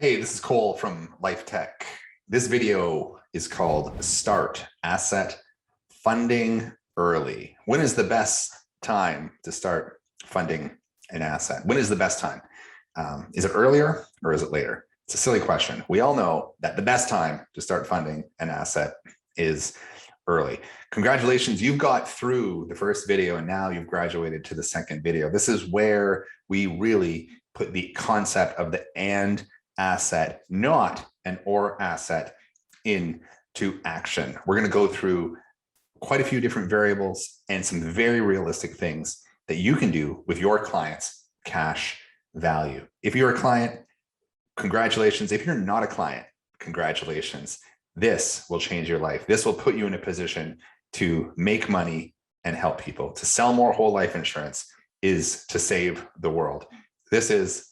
Hey, this is Cole from Lifetech. This video is called Start Asset Funding Early. When is the best time to start funding an asset? When is the best time? Is it earlier or is it later? It's a silly question. We all know that the best time to start funding an asset is early. Congratulations, you've got through the first video and now you've graduated to the second video. This is where we really put the concept of the and asset, not an or asset, into action. We're going to go through quite a few different variables and some very realistic things that you can do with your client's cash value. If you're a client, congratulations. If you're not a client, congratulations. This will change your life. This will put you in a position to make money and help people. To sell more whole life insurance is to save the world. This is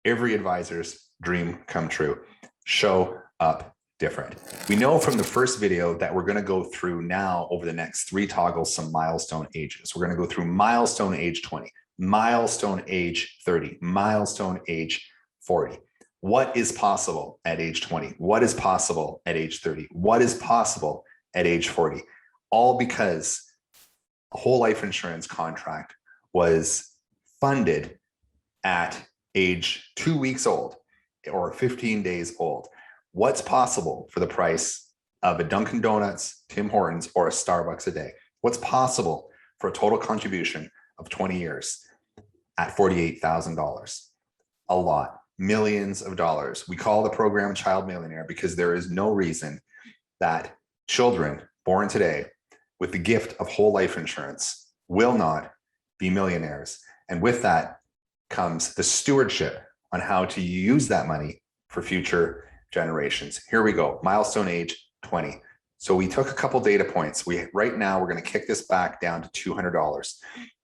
every advisor's dream come true. Show up different. We know from the first video that we're going to go through now over the next 3 toggles some milestone ages. We're going to go through milestone age 20, milestone age 30, milestone age 40. What is possible at age 20? What is possible at age 30? What is possible at age 40? All because a whole life insurance contract was funded at age 2 weeks old or 15 days old. What's possible for the price of a Dunkin' Donuts, Tim Hortons, or a Starbucks a day? What's possible for a total contribution of 20 years at $48,000? A lot, millions of dollars. We call the program Child Millionaire because there is no reason that children born today with the gift of whole life insurance will not be millionaires. And with that comes the stewardship on how to use that money for future generations. Here we go, milestone age 20. So we took a couple data points. Right now we're going to kick this back down to $200.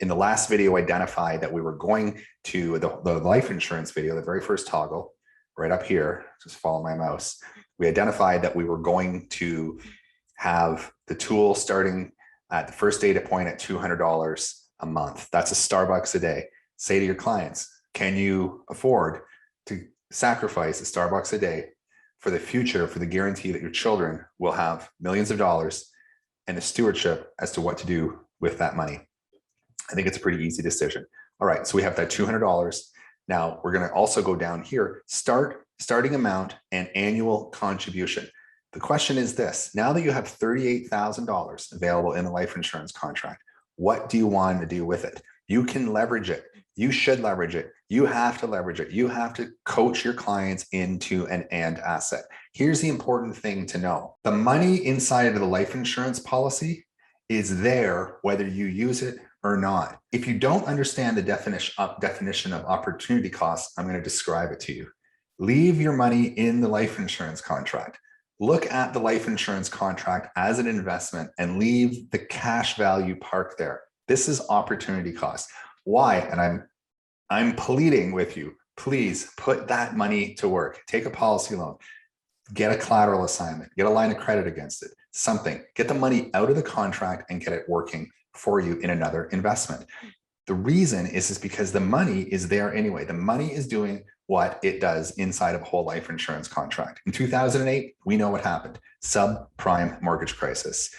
In the last video, identified that we were going to the life insurance video, the very first toggle, right up here. Just follow my mouse. We identified that we were going to have the tool starting at the first data point at $200 a month. That's a Starbucks a day. Say to your clients, can you afford to sacrifice a Starbucks a day for the future, for the guarantee that your children will have millions of dollars and a stewardship as to what to do with that money? I think it's a pretty easy decision. All right, so we have that $200. Now we're going to also go down here, starting amount and annual contribution. The question is this: now that you have $38,000 available in a life insurance contract, what do you want to do with it? You can leverage it. You should leverage it. You have to leverage it. You have to coach your clients into an and asset. Here's the important thing to know. The money inside of the life insurance policy is there whether you use it or not. If you don't understand the definition of opportunity cost, I'm going to describe it to you. Leave your money in the life insurance contract. Look at the life insurance contract as an investment and leave the cash value parked there. This is opportunity cost. Why? And I'm pleading with you, please put that money to work. Take a policy loan, get a collateral assignment, get a line of credit against it, something. Get the money out of the contract and get it working for you in another investment. The reason is because the money is there anyway. The money is doing what it does inside of a whole life insurance contract. In 2008, we know what happened: subprime mortgage crisis.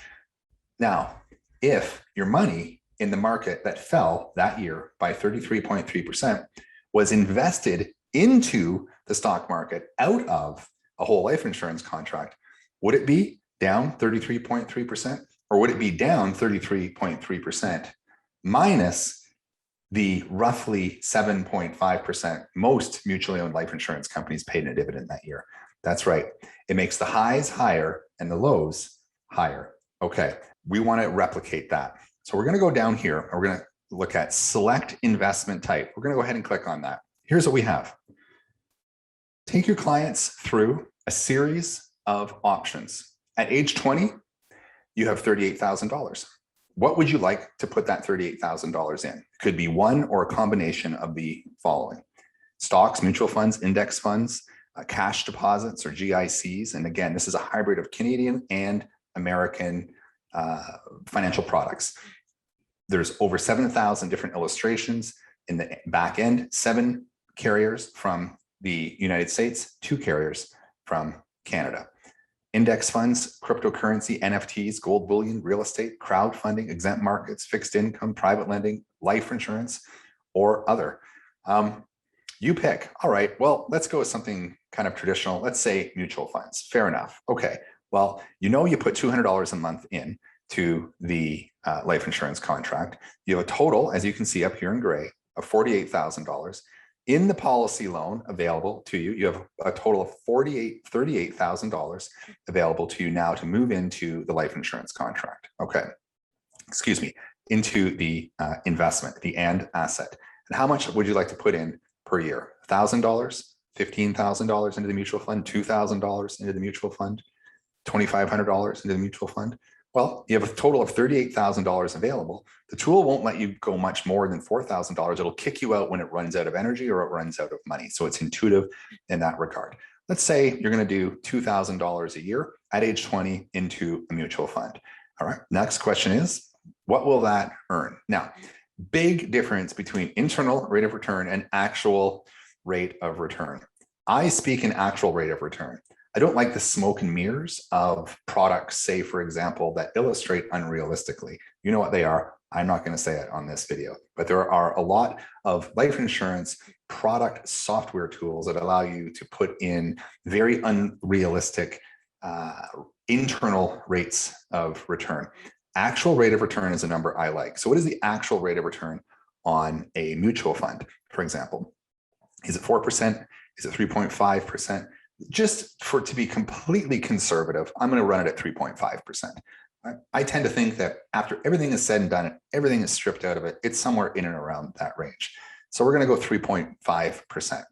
Now, if your money in the market that fell that year by 33.3% was invested into the stock market out of a whole life insurance contract, would it be down 33.3%? Or would it be down 33.3% minus the roughly 7.5% most mutually owned life insurance companies paid in a dividend that year? That's right. It makes the highs higher and the lows higher. Okay, we want to replicate that. So we're going to go down here and we're going to look at select investment type. We're going to go ahead and click on that. Here's what we have. Take your clients through a series of options. At age 20, you have $38,000. What would you like to put that $38,000 in? It could be one or a combination of the following: stocks, mutual funds, index funds, cash deposits, or GICs. And again, this is a hybrid of Canadian and American financial products. There's over 7,000 different illustrations in the back end, 7 carriers from the United States, 2 carriers from Canada. Index funds, cryptocurrency, NFTs, gold bullion, real estate, crowdfunding, exempt markets, fixed income, private lending, life insurance, or other. You pick. All right, well, let's go with something kind of traditional. Let's say mutual funds. Fair enough. Okay, well, you put $200 a month in to the life insurance contract. You have a total, as you can see up here in gray, of $48,000. In the policy loan available to you, you have a total of $38,000 available to you now to move into the life insurance contract. Okay, excuse me, into the investment, the and asset. And how much would you like to put in per year? $1,000, $15,000 into the mutual fund, $2,000 into the mutual fund, $2,500 into the mutual fund. Well, you have a total of $38,000 available. The tool won't let you go much more than $4,000. It'll kick you out when it runs out of energy or it runs out of money. So it's intuitive in that regard. Let's say you're going to do $2,000 a year at age 20 into a mutual fund. All right. Next question is, what will that earn? Now, big difference between internal rate of return and actual rate of return. I speak in actual rate of return. I don't like the smoke and mirrors of products, say, for example, that illustrate unrealistically. You know what they are. I'm not going to say it on this video, but there are a lot of life insurance product software tools that allow you to put in very unrealistic internal rates of return. Actual rate of return is a number I like. So what is the actual rate of return on a mutual fund, for example? Is it 4%? Is it 3.5%? Just for it to be completely conservative, I'm going to run it at 3.5%. I tend to think that after everything is said and done, everything is stripped out of it, it's somewhere in and around that range. So we're going to go 3.5%.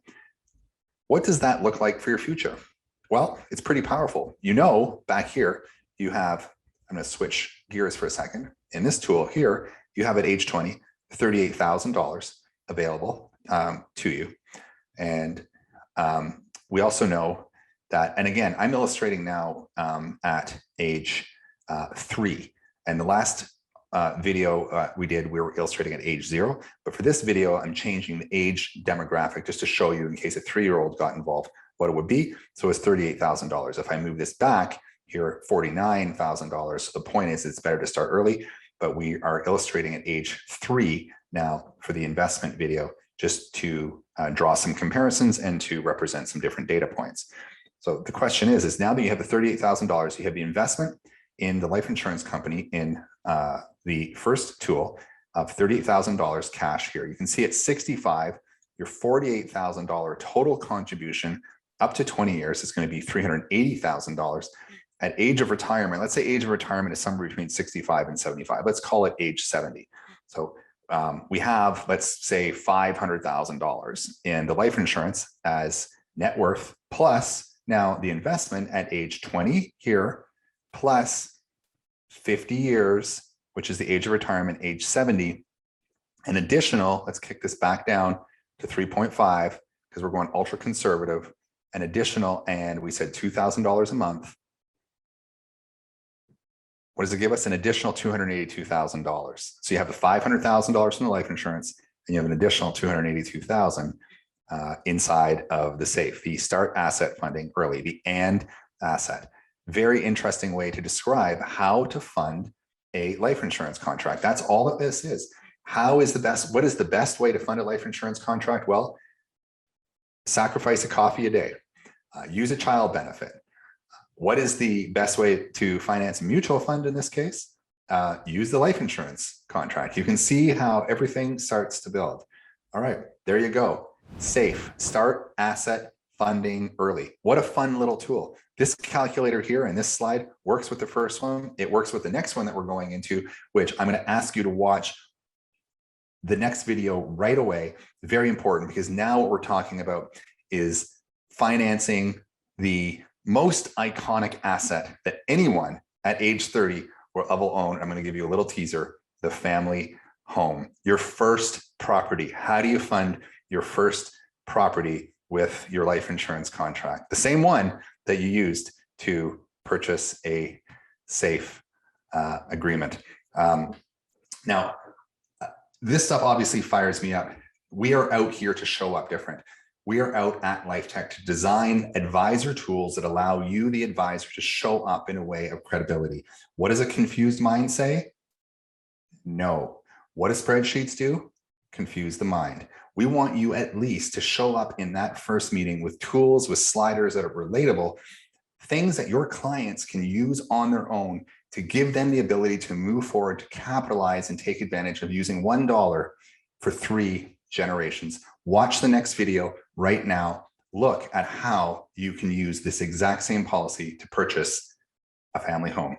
What does that look like for your future? Well, it's pretty powerful. Back here, you have, I'm going to switch gears for a second. In this tool here, you have at age 20, $38,000 available to you. And we also know that, and again, I'm illustrating now at age 3. And the last video we did, we were illustrating at age 0. But for this video, I'm changing the age demographic just to show you in case a 3-year-old got involved, what it would be. So it's $38,000. If I move this back here, $49,000. The point is it's better to start early, but we are illustrating at age 3 now for the investment video, just to draw some comparisons and to represent some different data points. So the question is now that you have the $38,000, you have the investment in the life insurance company in the first tool of $38,000 cash here. You can see at 65, your $48,000 total contribution up to 20 years is going to be $380,000. At age of retirement, let's say age of retirement is somewhere between 65 and 75. Let's call it age 70. So we have, let's say, $500,000 in the life insurance as net worth, plus now the investment at age 20 here, plus 50 years, which is the age of retirement, age 70, an additional, let's kick this back down to 3.5 because we're going ultra conservative, an additional, and we said $2,000 a month. What does it give us? An additional $282,000. So you have the $500,000 from the life insurance, and you have an additional $282,000 inside of the S.A.F.E, the start asset funding early, the and asset. Very interesting way to describe how to fund a life insurance contract. That's all that this is. What is the best way to fund a life insurance contract? Well, sacrifice a coffee a day, use a child benefit. What is the best way to finance a mutual fund in this case? Use the life insurance contract. You can see how everything starts to build. All right, there you go. S.A.F.E, start asset funding early. What a fun little tool. This calculator here and this slide works with the first one. It works with the next one that we're going into, which I'm going to ask you to watch the next video right away. Very important, because now what we're talking about is financing the most iconic asset that anyone at age 30 will ever own. I'm going to give you a little teaser: the family home, your first property. How do you fund your first property with your life insurance contract? The same one that you used to purchase a S.A.F.E agreement. Now, this stuff obviously fires me up. We are out here to show up different. We are out at Lifetech to design advisor tools that allow you, the advisor, to show up in a way of credibility. What does a confused mind say? No. What do spreadsheets do? Confuse the mind. We want you at least to show up in that first meeting with tools, with sliders that are relatable, things that your clients can use on their own to give them the ability to move forward, to capitalize and take advantage of using $1 for 3 generations. Watch the next video right now. Look at how you can use this exact same policy to purchase a family home.